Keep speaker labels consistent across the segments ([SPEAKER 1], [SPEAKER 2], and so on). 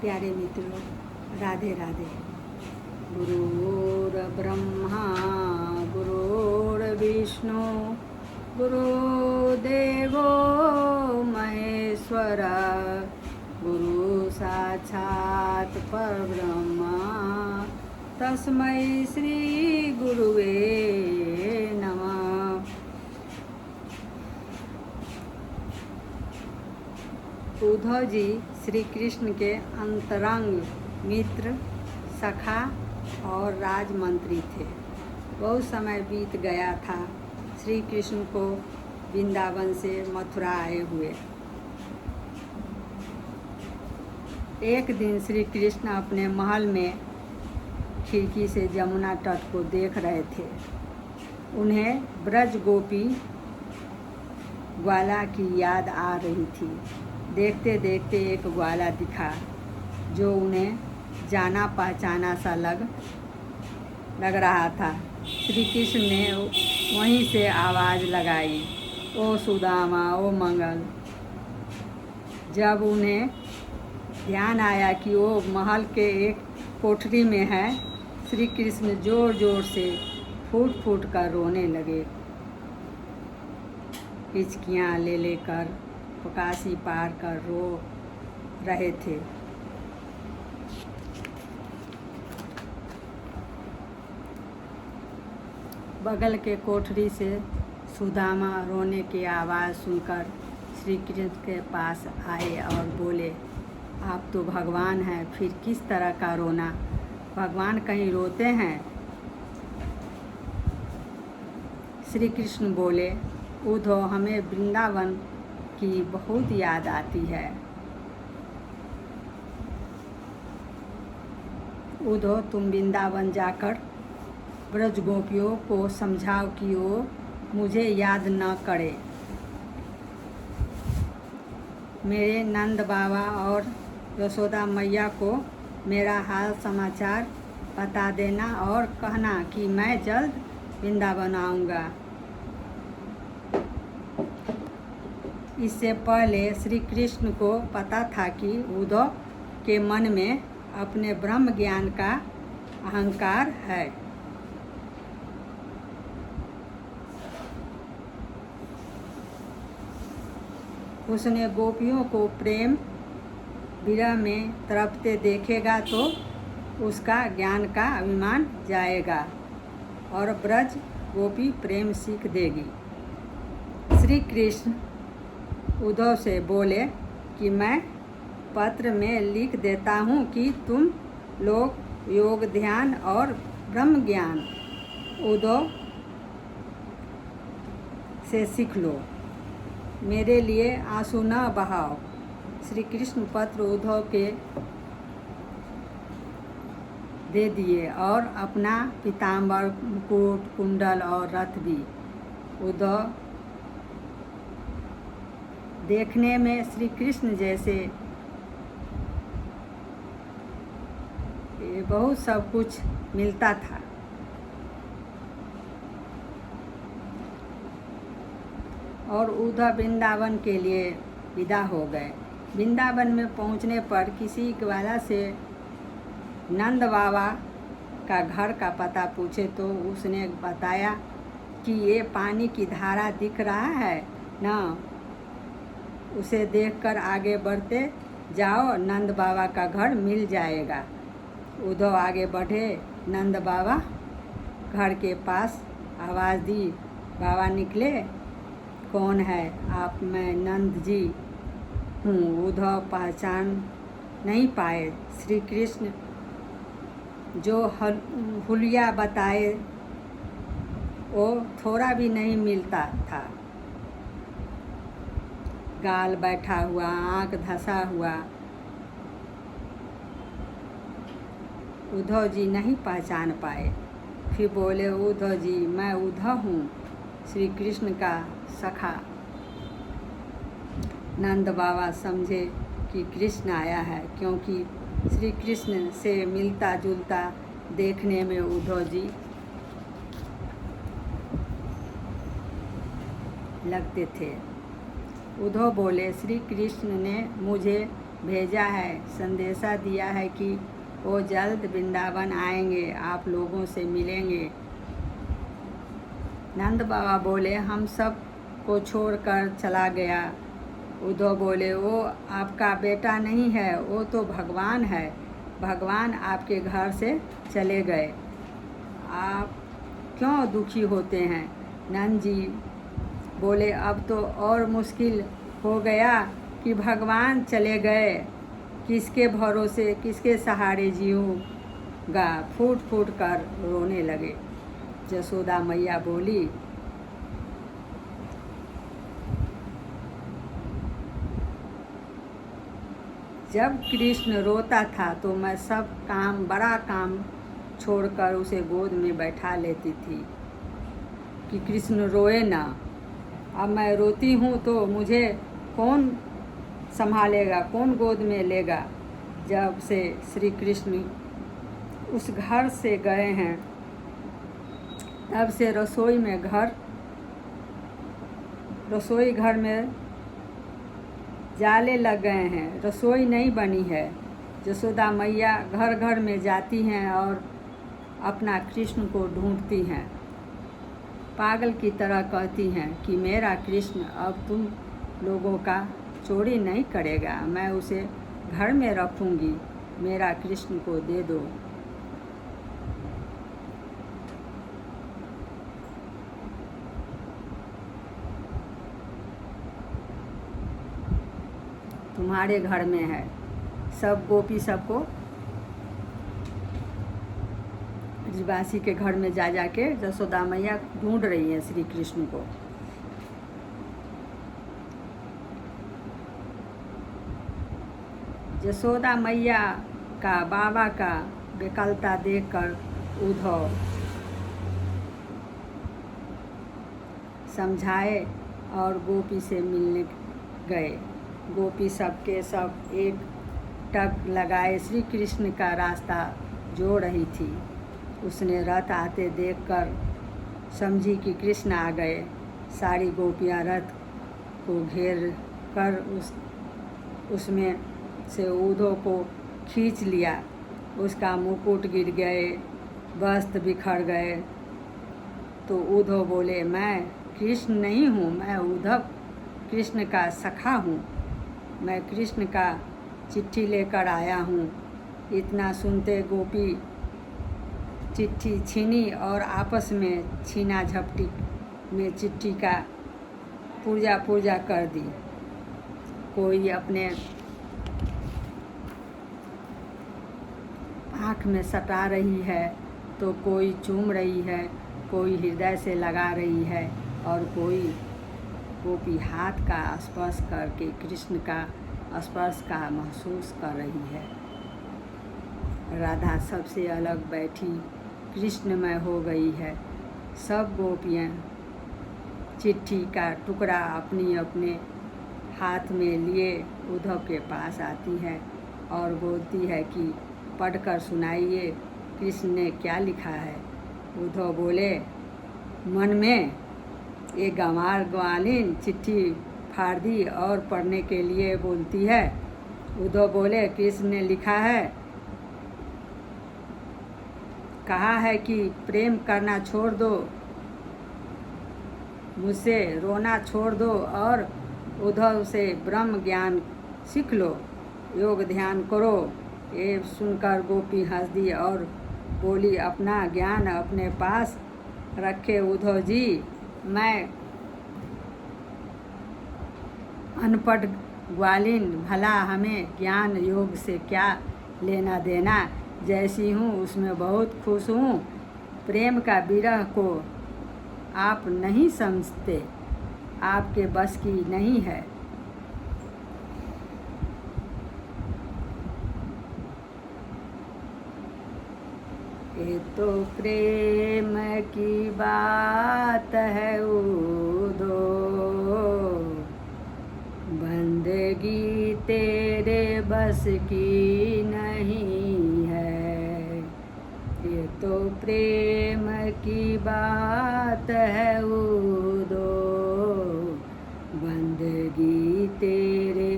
[SPEAKER 1] प्यारे मित्रों, राधे राधे। गुरुर्ब्रह्मा गुरुर्विष्णु गुरुदेवो महेश्वरा, गुरु साक्षात् परब्रह्मा तस्मै श्री गुरुवे नमः। उद्धव जी श्री कृष्ण के अंतरंग मित्र, सखा और राजमंत्री थे। बहुत समय बीत गया था श्री कृष्ण को वृंदावन से मथुरा आए हुए। एक दिन श्री कृष्ण अपने महल में खिड़की से यमुना तट को देख रहे थे। उन्हें ब्रज गोपी ग्वाला की याद आ रही थी। देखते देखते एक ग्वाला दिखा जो उन्हें जाना पहचाना सा लग रहा था। श्री कृष्ण ने वहीं से आवाज़ लगाई, ओ सुदामा, ओ मंगल। जब उन्हें ध्यान आया कि वो महल के एक कोठरी में है, श्री कृष्ण जोर जोर से फूट फूट कर रोने लगे। हिचकियाँ ले लेकर पकासी पार कर रो रहे थे। बगल के कोठरी से सुदामा रोने की आवाज़ सुनकर श्री कृष्ण के पास आए और बोले, आप तो भगवान हैं, फिर किस तरह का रोना? भगवान कहीं रोते हैं? श्री कृष्ण बोले, उद्धव, हमें वृंदावन की बहुत याद आती है। उद्धव, तुम वृंदावन जाकर ब्रज गोपियों को समझाओ कि वो मुझे याद न करे। मेरे नंद बाबा और यशोदा मैया को मेरा हाल समाचार बता देना और कहना कि मैं जल्द वृंदावन आऊँगा। इससे पहले श्री कृष्ण को पता था कि उद्धव के मन में अपने ब्रह्म ज्ञान का अहंकार है। उसने गोपियों को प्रेम विरह में तड़पते देखेगा तो उसका ज्ञान का अभिमान जाएगा और ब्रज गोपी प्रेम सीख देगी। श्री कृष्ण उद्धव से बोले कि मैं पत्र में लिख देता हूँ कि तुम लोग योग, ध्यान और ब्रह्म ज्ञान उद्धव से सीख लो। मेरे लिए आंसू न बहाओ। श्री कृष्ण पत्र उद्धव के दे दिए और अपना पीताम्बर, मुकुट, कुंडल और रथ भी। उद्धव देखने में श्री कृष्ण जैसे बहुत सब कुछ मिलता था। और उद्धव वृंदावन के लिए विदा हो गए। वृंदावन में पहुंचने पर किसी ग्वाला से नंद बाबा का घर का पता पूछे तो उसने बताया कि ये पानी की धारा दिख रहा है ना, उसे देखकर आगे बढ़ते जाओ, नंद बाबा का घर मिल जाएगा। उद्धव आगे बढ़े। नंद बाबा घर के पास आवाज़ दी, बाबा निकले। कौन है आप? मैं नंद जी हूँ। उद्धव पहचान नहीं पाए। श्री कृष्ण जो हुलिया बताए वो थोड़ा भी नहीं मिलता था। गाल बैठा हुआ, आँख धंसा हुआ। उद्धव जी नहीं पहचान पाए। फिर बोले, उद्धव जी, मैं उद्धव हूँ, श्री कृष्ण का सखा। नंद बाबा समझे कि कृष्ण आया है, क्योंकि श्री कृष्ण से मिलता जुलता देखने में उद्धव जी लगते थे। उद्धव बोले, श्री कृष्ण ने मुझे भेजा है, संदेशा दिया है कि वो जल्द वृंदावन आएंगे, आप लोगों से मिलेंगे। नंद बाबा बोले, हम सब को छोड़कर चला गया। उद्धव बोले, वो आपका बेटा नहीं है, वो तो भगवान है। भगवान आपके घर से चले गए, आप क्यों दुखी होते हैं? नंद जी बोले, अब तो और मुश्किल हो गया कि भगवान चले गए, किसके भरोसे, किसके सहारे जीऊँगा? फूट फूट कर रोने लगे। यशोदा मैया बोली, जब कृष्ण रोता था तो मैं सब काम, बड़ा काम छोड़कर उसे गोद में बैठा लेती थी कि कृष्ण रोए ना। अब मैं रोती हूँ तो मुझे कौन संभालेगा, कौन गोद में लेगा? जब से श्री कृष्ण उस घर से गए हैं, तब से रसोई घर में जाले लग गए हैं, रसोई नहीं बनी है। यशोदा मैया घर घर में जाती हैं और अपना कृष्ण को ढूंढती हैं। पागल की तरह कहती हैं कि मेरा कृष्ण अब तुम लोगों का चोरी नहीं करेगा, मैं उसे घर में रखूँगी, मेरा कृष्ण को दे दो। तुम्हारे घर में है। सब गोपी सबको ब्रजवासी के घर में जा के यशोदा मैया ढूंढ रही है श्री कृष्ण को। यशोदा मैया का बाबा का विकलता देखकर उद्धव समझाए और गोपी से मिलने गए। गोपी सबके सब एक टक लगाए श्री कृष्ण का रास्ता जोड़ रही थी। उसने रथ आते देखकर समझी कि कृष्ण आ गए। सारी गोपियां रथ को घेर कर उसमें से उद्धव को खींच लिया। उसका मुकुट गिर गए, वस्त्र बिखर गए। तो उद्धव बोले, मैं कृष्ण नहीं हूँ, मैं उद्धव कृष्ण का सखा हूँ, मैं कृष्ण का चिट्ठी लेकर आया हूँ। इतना सुनते गोपी चिट्ठी छीनी और आपस में छीना झपटी में चिट्ठी का पुर्जा कर दी। कोई अपने आँख में सटा रही है, तो कोई चूम रही है, कोई हृदय से लगा रही है, और कोई गोपी हाथ का स्पर्श करके कृष्ण का स्पर्श का महसूस कर रही है। राधा सबसे अलग बैठी कृष्णमय हो गई है। सब गोपियाँ चिट्ठी का टुकड़ा अपनी अपने हाथ में लिए उद्धव के पास आती है और बोलती है कि पढ़कर सुनाइए, कृष्ण ने क्या लिखा है। उद्धव बोले, मन में एक ग्वालिन चिट्ठी फाड़ दी और पढ़ने के लिए बोलती है। उद्धव बोले, कृष्ण ने लिखा है, कहा है कि प्रेम करना छोड़ दो, मुझसे रोना छोड़ दो और उद्धव से ब्रह्म ज्ञान सीख लो, योग ध्यान करो। ये सुनकर गोपी हंस दी और बोली, अपना ज्ञान अपने पास रखे उद्धव जी, मैं अनपढ़ ग्वालिन, भला हमें ज्ञान योग से क्या लेना देना, जैसी हूँ उसमें बहुत खुश हूँ। प्रेम का विरह को आप नहीं समझते, आपके बस की नहीं है। ये तो प्रेम की बात है उदो, बंदगी तेरे बस की नहीं है। ये तो प्रेम की बात है उदो, बंदगी तेरे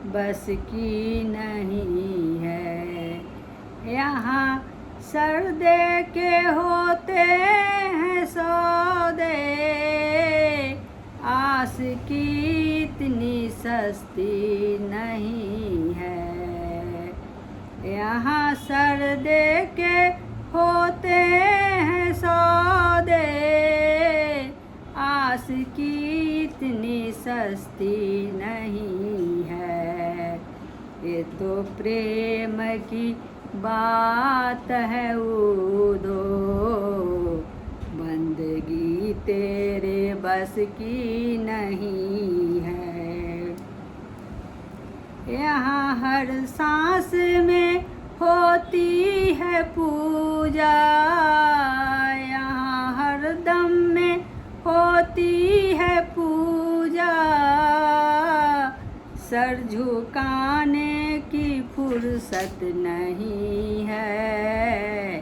[SPEAKER 1] बस की नहीं है। यहाँ सर दे के होते हैं सौदे, आस की इतनी सस्ती नहीं है। यहाँ सर दे के होते हैं सौदे, आस की इतनी सस्ती नहीं है। ये तो प्रेम की बात है उदो, बंदगी तेरे बस की नहीं है। यहाँ हर सांस में होती है पूजा, यहाँ हर दम में होती है पूजा, सर झुकाने की फुर्सत नहीं है।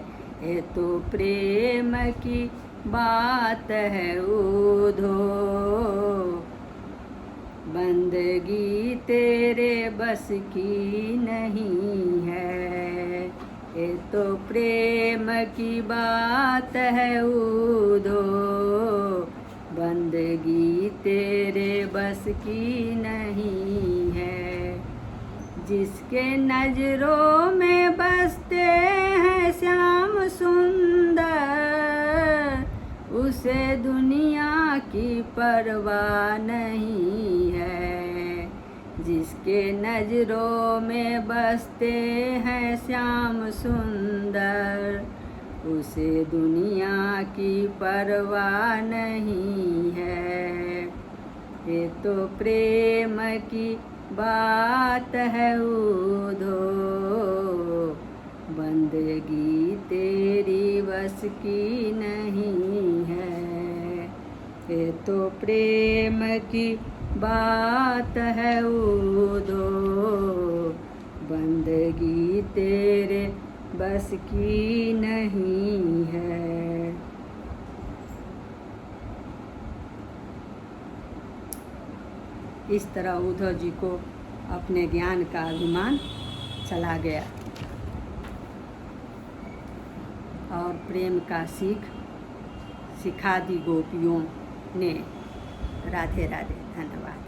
[SPEAKER 1] ये तो प्रेम की बात है उधो, बंदगी तेरे बस की नहीं है। ये तो प्रेम की बात है उधो, बंदगी तेरे बस की नहीं है। जिसके नजरों में बसते हैं श्याम सुंदर, उसे दुनिया की परवाह नहीं है। जिसके नजरों में बसते हैं श्याम सुंदर, उसे दुनिया की परवाह नहीं है। ये तो प्रेम की बात है उधो, बंदगी तेरी बस की नहीं है। ये तो प्रेम की बात है उधो, बंदगी तेरे बस की नहीं है। इस तरह उद्धव जी को अपने ज्ञान का अभिमान चला गया और प्रेम का सीख सिखा दी गोपियों ने। राधे राधे, धन्यवाद।